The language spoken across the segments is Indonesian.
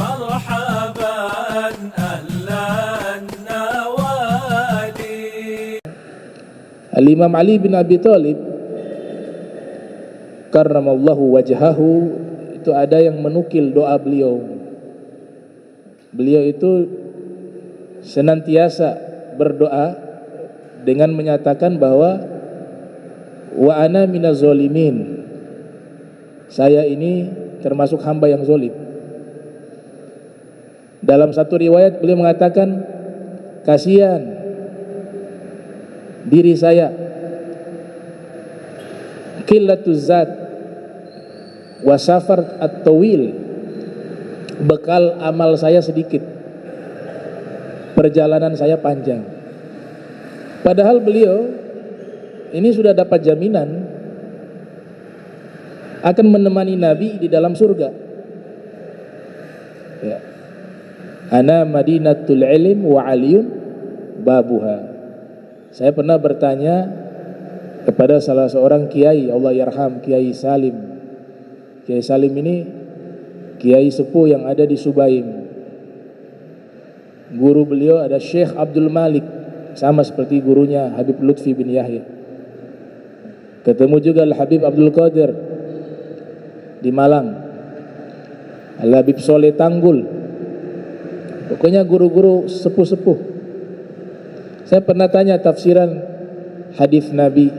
مرحبا أهلا النوادي. Al-Imam Ali bin Abi Thalib karramallahu wajhahu, itu ada yang menukil doa beliau. Beliau itu senantiasa berdoa dengan menyatakan bahwa wa ana minaz zalimin, saya ini termasuk hamba yang zalim. Dalam satu riwayat beliau mengatakan, kasihan diri saya, qillatuz zat wa safar at-tawil, bekal amal saya sedikit, perjalanan saya panjang. Padahal beliau ini sudah dapat jaminan akan menemani Nabi di dalam surga. Ya. Ana madinatul ilm wa aliyun babuha. Saya pernah bertanya kepada salah seorang kiai, Allah yarham, Kiai Salim. Kiai Salim ini kiai sepuh yang ada di Subaim. Guru beliau ada Syekh Abdul Malik, sama seperti gurunya Habib Lutfi bin Yahya. Ketemu juga Al-Habib Abdul Qadir di Malang, Al-Habib Soleh Tanggul. Pokoknya guru-guru sepuh-sepuh. Saya pernah tanya tafsiran hadis Nabi,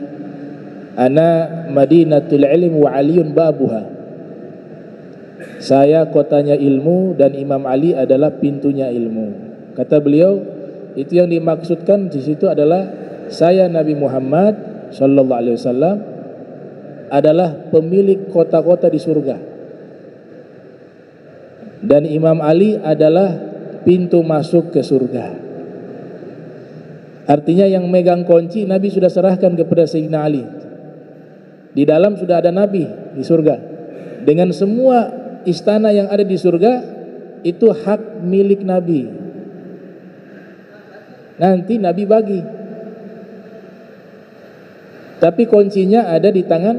ana madinatul ilm wa aliyun babuha, saya kotanya ilmu dan Imam Ali adalah pintunya ilmu. Kata beliau, itu yang dimaksudkan di situ adalah saya Nabi Muhammad sallallahu alaihi wasallam adalah pemilik kota-kota di surga, dan Imam Ali adalah pintu masuk ke surga. Artinya yang megang kunci Nabi sudah serahkan kepada Sayyidina Ali. Di dalam sudah ada Nabi di surga, dengan semua istana yang ada di surga itu hak milik Nabi. Nanti Nabi bagi, tapi kuncinya ada di tangan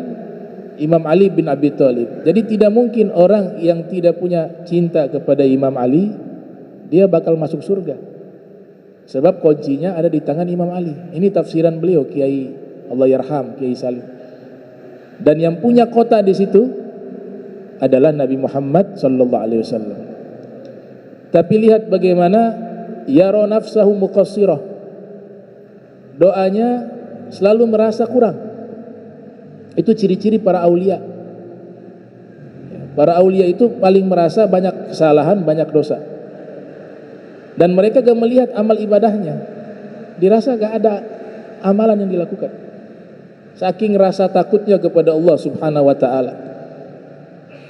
Imam Ali bin Abi Thalib. Jadi tidak mungkin orang yang tidak punya cinta kepada Imam Ali dia bakal masuk surga, sebab kuncinya ada di tangan Imam Ali. Ini tafsiran beliau, Kiai Allah yarham, Kiai Salim. Dan yang punya kota di situ adalah Nabi Muhammad sallallahu alaihi wasallam. Tapi lihat bagaimana yara nafsahu muqassirah. Doanya selalu merasa kurang. Itu ciri-ciri para aulia. Para aulia itu paling merasa banyak kesalahan, banyak dosa. Dan mereka gak melihat amal ibadahnya, dirasa gak ada amalan yang dilakukan, saking rasa takutnya kepada Allah subhanahu wa ta'ala.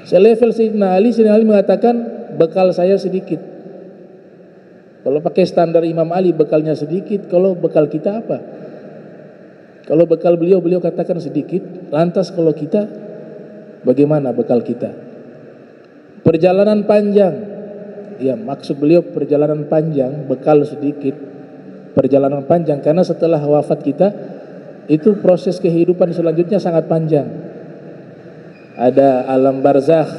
Selevel Sayyidina Ali mengatakan, bekal saya sedikit. Kalau pakai standar Imam Ali bekalnya sedikit, kalau bekal kita apa? Kalau bekal beliau katakan sedikit, lantas kalau kita bagaimana bekal kita? Perjalanan panjang. Ya, maksud beliau perjalanan panjang, bekal sedikit, perjalanan panjang, karena setelah wafat kita itu proses kehidupan selanjutnya sangat panjang. Ada alam barzakh.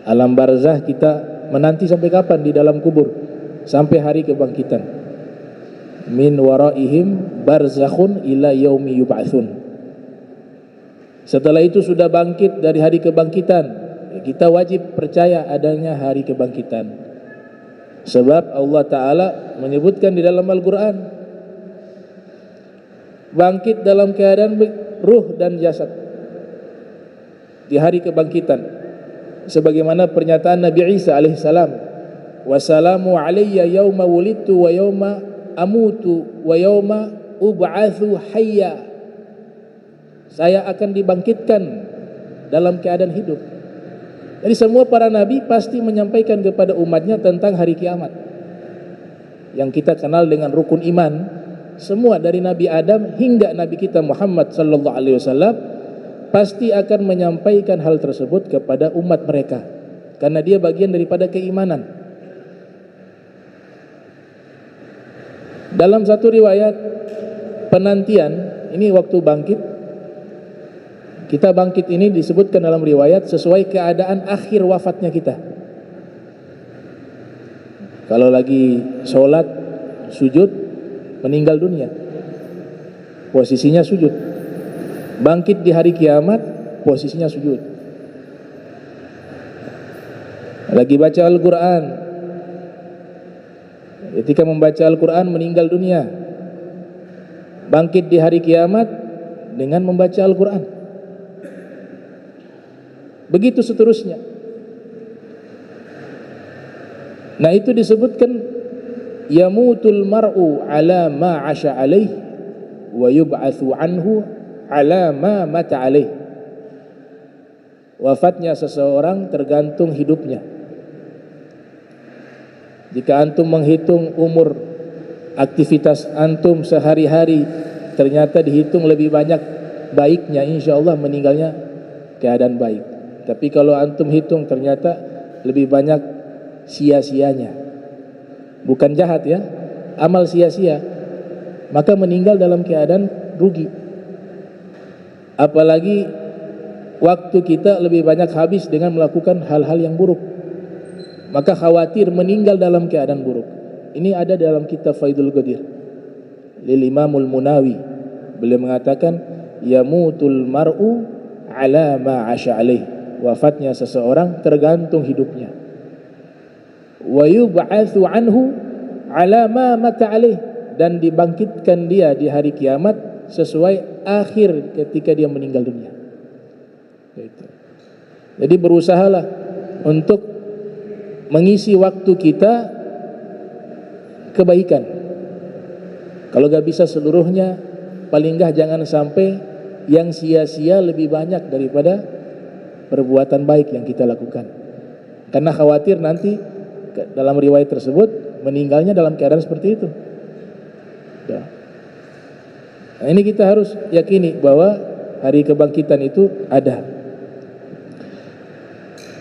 Alam barzakh kita menanti sampai kapan di dalam kubur? Sampai hari kebangkitan. Min waraihim barzakhun ila yaumi yub'atsun. Setelah itu sudah bangkit dari hari kebangkitan, kita wajib percaya adanya hari kebangkitan. Sebab Allah Ta'ala menyebutkan di dalam Al-Quran, bangkit dalam keadaan ruh dan jasad di hari kebangkitan. Sebagaimana pernyataan Nabi Isa alaihissalam, wassalamu alayya yawma wulidtu wa yawma amutu wa yawma ub'athu hayya. Saya akan dibangkitkan dalam keadaan hidup. Jadi semua para nabi pasti menyampaikan kepada umatnya tentang hari kiamat, yang kita kenal dengan rukun iman. Semua dari Nabi Adam hingga Nabi kita Muhammad sallallahu alaihi wasallam pasti akan menyampaikan hal tersebut kepada umat mereka, karena dia bagian daripada keimanan. Dalam satu riwayat penantian, ini waktu bangkit, kita bangkit ini disebutkan dalam riwayat sesuai keadaan akhir wafatnya kita. Kalau lagi sholat, sujud, meninggal dunia, posisinya sujud. Bangkit di hari kiamat, posisinya sujud. Lagi baca Al-Quran, ketika membaca Al-Quran meninggal dunia, bangkit di hari kiamat dengan membaca Al-Quran. Begitu seterusnya. Nah, itu disebutkan yamutul mar'u ala ma 'asha alaih wa yub'atsu anhu ala ma mata alaih. Wafatnya seseorang tergantung hidupnya. Jika antum menghitung umur aktivitas antum sehari-hari, ternyata dihitung lebih banyak baiknya, insya Allah meninggalnya keadaan baik. Tapi kalau antum hitung ternyata lebih banyak sia-sianya, bukan jahat ya, amal sia-sia, maka meninggal dalam keadaan rugi. Apalagi waktu kita lebih banyak habis dengan melakukan hal-hal yang buruk, maka khawatir meninggal dalam keadaan buruk. Ini ada dalam kitab Faidul Qadir lil Imamul Munawi. Beliau mengatakan yamutul mar'u ala ma 'asha alaih, wafatnya seseorang tergantung hidupnya. Wa yub'atsu anhu ala ma mata alaih, dan dibangkitkan dia di hari kiamat sesuai akhir ketika dia meninggal dunia. Jadi berusahalah untuk mengisi waktu kita kebaikan. Kalau gak bisa seluruhnya, paling enggak jangan sampai yang sia-sia lebih banyak daripada perbuatan baik yang kita lakukan. Karena khawatir nanti dalam riwayat tersebut meninggalnya dalam keadaan seperti itu. Nah, ini kita harus yakini bahwa hari kebangkitan itu ada.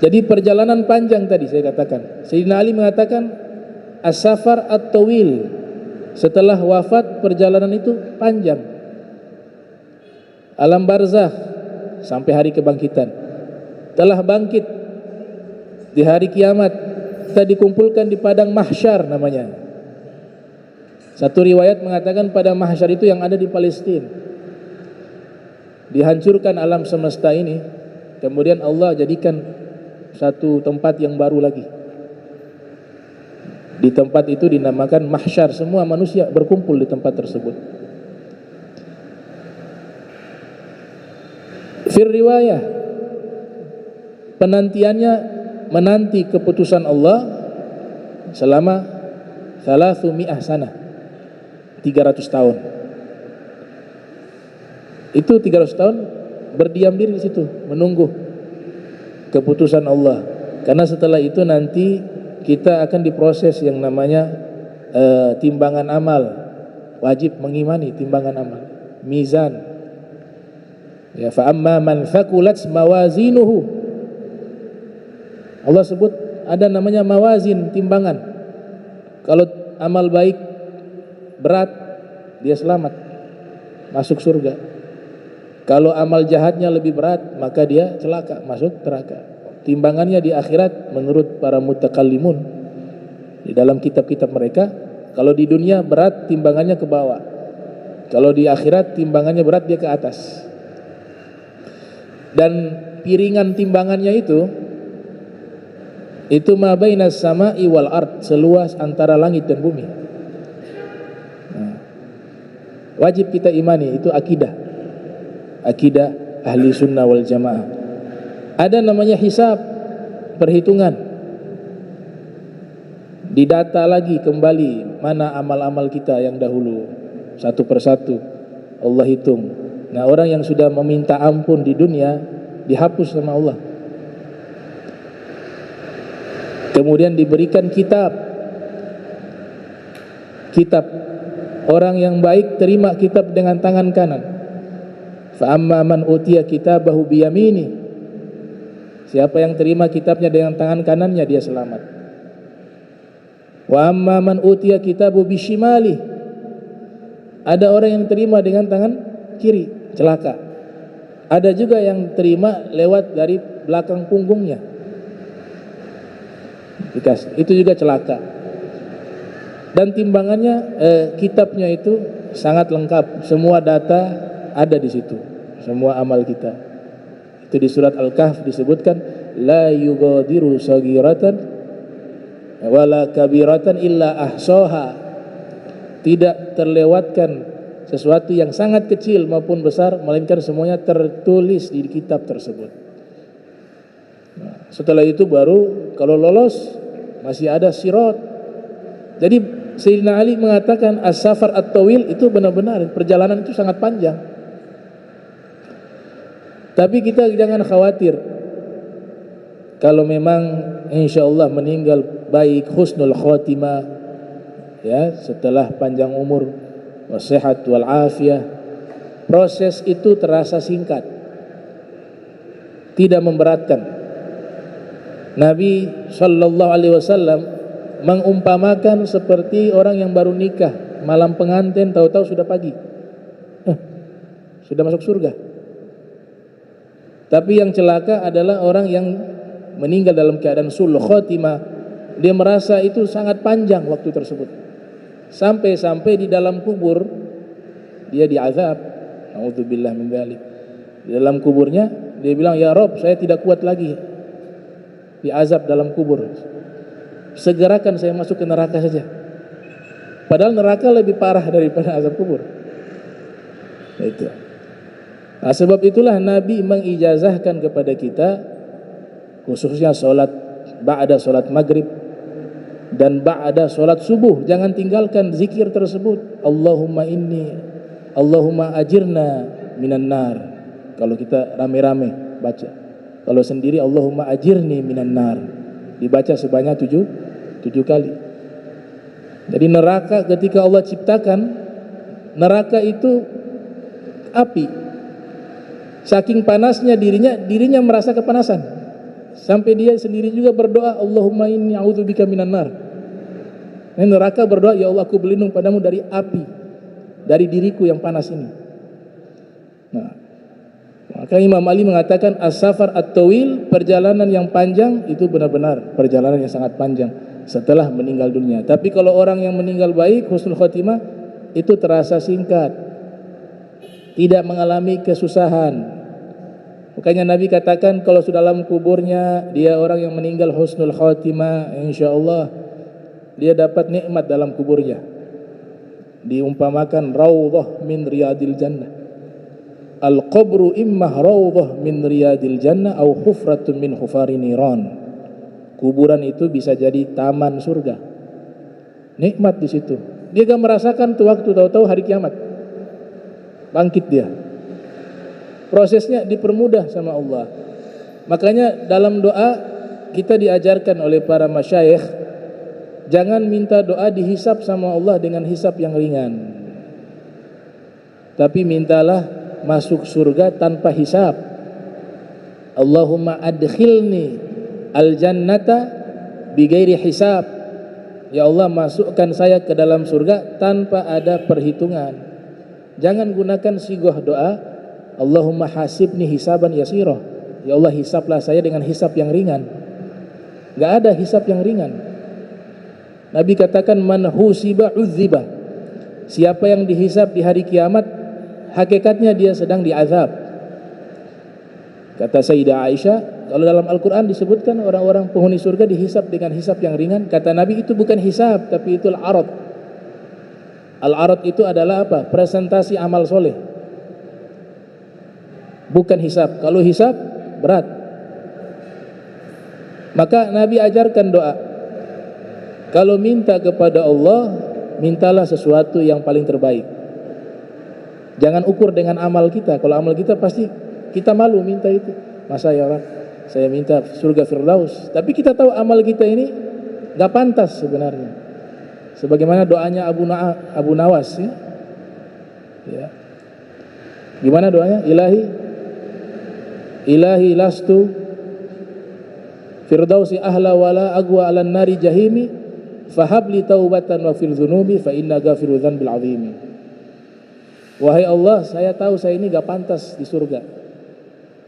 Jadi perjalanan panjang tadi saya katakan. Sayyidina Ali mengatakan as-safar at-tawil, setelah wafat perjalanan itu panjang. Alam barzakh sampai hari kebangkitan. Telah bangkit di hari kiamat, kita dikumpulkan di padang mahsyar namanya. Satu riwayat mengatakan pada mahsyar itu yang ada di Palestina. Dihancurkan alam semesta ini, kemudian Allah jadikan satu tempat yang baru lagi. Di tempat itu dinamakan mahsyar, semua manusia berkumpul di tempat tersebut. Fir riwayah, penantiannya menanti keputusan Allah selama 300 sanah, 300 tahun. Itu 300 tahun berdiam diri di situ menunggu keputusan Allah. Karena setelah itu nanti kita akan diproses yang namanya timbangan amal. Wajib mengimani timbangan amal, mizan. Ya, fa amma man thaqulat mawazinuhu. Allah sebut ada namanya mawazin, timbangan. Kalau amal baik berat, dia selamat, masuk surga. Kalau amal jahatnya lebih berat, maka dia celaka, masuk neraka. Timbangannya di akhirat menurut para mutakallimun di dalam kitab-kitab mereka, kalau di dunia berat timbangannya ke bawah, kalau di akhirat timbangannya berat dia ke atas. Dan piringan timbangannya itu ma bainas sama'i wal ard, seluas antara langit dan bumi. Nah, wajib kita imani, itu akidah ahli sunnah wal jamaah. Ada namanya hisab, perhitungan. Didata lagi kembali mana amal-amal kita yang dahulu, satu persatu Allah hitung. Nah, orang yang sudah meminta ampun di dunia dihapus sama Allah. Kemudian diberikan kitab. Orang yang baik terima kitab dengan tangan kanan. Fa amma man utiya kitabahu biyamini, siapa yang terima kitabnya dengan tangan kanannya dia selamat. Wa amma man utiya kitabu bishimali, ada orang yang terima dengan tangan kiri, celaka. Ada juga yang terima lewat dari belakang punggungnya, itu juga celaka. Dan timbangannya, kitabnya itu sangat lengkap, semua data ada di situ, semua amal kita. Itu di surat Al-Kahf disebutkan, la yughadiru saghiratan wala kabiratan illa ahsaha. Tidak terlewatkan sesuatu yang sangat kecil maupun besar, melainkan semuanya tertulis di kitab tersebut. Nah, setelah itu baru kalau lolos masih ada sirat. Jadi Sayyidina Ali mengatakan as-safar at-tawil itu benar-benar perjalanan itu sangat panjang. Tapi kita jangan khawatir. Kalau memang insyaallah meninggal baik, husnul khotimah, ya, setelah panjang umur, wasihat wal afiyah, proses itu terasa singkat, tidak memberatkan. Nabi sallallahu alaihi wasallam mengumpamakan seperti orang yang baru nikah, malam pengantin tahu-tahu sudah pagi, sudah masuk surga. Tapi yang celaka adalah orang yang meninggal dalam keadaan sul khotimah. Dia merasa itu sangat panjang waktu tersebut, sampai-sampai di dalam kubur dia diazab. Nauzubillah min dzalik. Di dalam kuburnya dia bilang, ya Rob, saya tidak kuat lagi diazab dalam kubur, segerakan saya masuk ke neraka saja. Padahal neraka lebih parah daripada azab kubur. Itu. Nah, sebab itulah Nabi mengijazahkan kepada kita, khususnya solat ba'da solat maghrib dan ba'da solat subuh, jangan tinggalkan zikir tersebut. Allahumma inni, Allahumma ajirna minan nar. Kalau kita rame-rame baca. Kalau sendiri Allahumma ajirni minan nar, dibaca sebanyak 7 kali. Jadi neraka ketika Allah ciptakan, neraka itu api. Saking panasnya dirinya merasa kepanasan. Sampai dia sendiri juga berdoa, Allahumma inni a'udzubika minan nar. Ini neraka berdoa, ya Allah, aku berlindung padamu dari api, dari diriku yang panas ini. Nah, maka Imam Ali mengatakan as-safar at-tawil, perjalanan yang panjang itu benar-benar perjalanan yang sangat panjang setelah meninggal dunia. Tapi kalau orang yang meninggal baik, husnul khotimah, itu terasa singkat, tidak mengalami kesusahan. Makanya Nabi katakan kalau sudah dalam kuburnya dia orang yang meninggal husnul khotimah, insyaallah dia dapat nikmat dalam kuburnya. Diumpamakan raudhah min riyadil jannah. Al-qabru imma raudhah min riyadil jannah au hufratun min hufari niran. Kuburan itu bisa jadi taman surga. Nikmat di situ. Dia gak merasakan tuh waktu tahu-tahu hari kiamat. Bangkit dia. Prosesnya dipermudah sama Allah. Makanya dalam doa kita diajarkan oleh para masyayikh, jangan minta doa dihisap sama Allah dengan hisap yang ringan, tapi mintalah masuk surga tanpa hisap. Allahumma adkhilni al-jannata bighairi hisab. Ya Allah, masukkan saya ke dalam surga tanpa ada perhitungan. Jangan gunakan sigah doa Allahumma hasibni hisaban yasirah. Ya Allah, hisaplah saya dengan hisap yang ringan. Gak ada hisap yang ringan. Nabi katakan man husiba uzziba. Siapa yang dihisap di hari kiamat, hakikatnya dia sedang diazab. Kata Sayyidah Aisyah, kalau dalam Al-Quran disebutkan orang-orang penghuni surga dihisap dengan hisap yang ringan, kata Nabi itu bukan hisap, tapi itu al-arad. Al-arad itu adalah apa? Presentasi amal soleh, bukan hisap. Kalau hisap berat. Maka Nabi ajarkan doa, kalau minta kepada Allah, mintalah sesuatu yang paling terbaik. Jangan ukur dengan amal kita. Kalau amal kita pasti kita malu minta itu. Masa ya Rab, saya minta surga Firdaus, tapi kita tahu amal kita ini gak pantas sebenarnya. Sebagaimana doanya Abu Nawas, ya. Ya. Gimana doanya? Ilahi lastu Firdausi ahla wala agwa ala nari jahimi fahabli taubatan wa fil dhunubi fa inna ghafiru dzanbil azimi. Wahai Allah, saya tahu saya ini gak pantas di surga.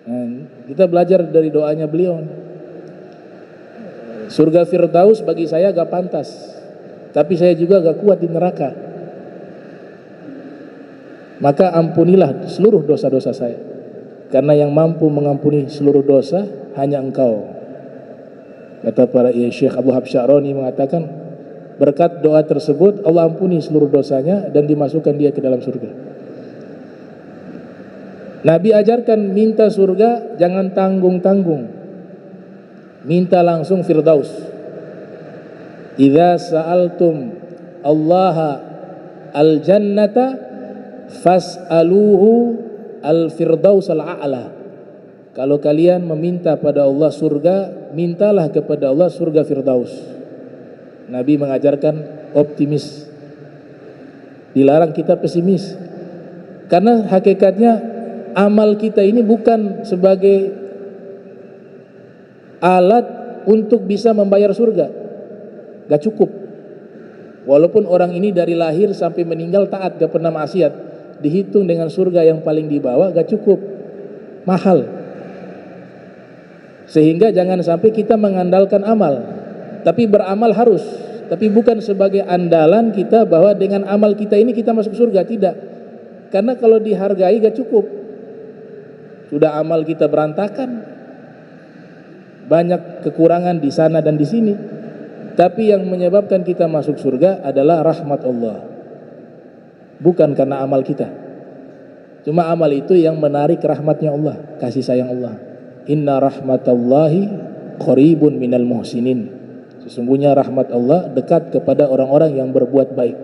Nah, kita belajar dari doanya beliau. Surga Firdaus bagi saya gak pantas. tapi saya juga gak kuat di neraka. Maka ampunilah seluruh dosa-dosa saya, karena yang mampu mengampuni seluruh dosa hanya Engkau. Kata para Syekh Abu Habsyaroni mengatakan, berkat doa tersebut Allah ampuni seluruh dosanya dan dimasukkan dia ke dalam surga. Nabi ajarkan minta surga jangan tanggung-tanggung, minta langsung Firdaus. Idza sa'altum Allah al-jannata fas'aluhu al-firdaus al-a'la. Kalau kalian meminta pada Allah surga, mintalah kepada Allah surga Firdaus. Nabi mengajarkan optimis, dilarang kita pesimis. Karena hakikatnya amal kita ini bukan sebagai alat untuk bisa membayar surga, gak cukup. Walaupun orang ini dari lahir sampai meninggal taat, gak pernah maksiat, dihitung dengan surga yang paling di bawah, gak cukup, mahal. Sehingga jangan sampai kita mengandalkan amal, tapi beramal harus, tapi bukan sebagai andalan kita bahwa dengan amal kita ini kita masuk surga, tidak. Karena kalau dihargai gak cukup, sudah amal kita berantakan, banyak kekurangan di sana dan di sini. Tapi yang menyebabkan kita masuk surga adalah rahmat Allah, bukan karena amal kita. Cuma amal itu yang menarik rahmatnya Allah, kasih sayang Allah. Inna rahmatallahi qaribun minal muhsinin. Sesungguhnya rahmat Allah dekat kepada orang-orang yang berbuat baik.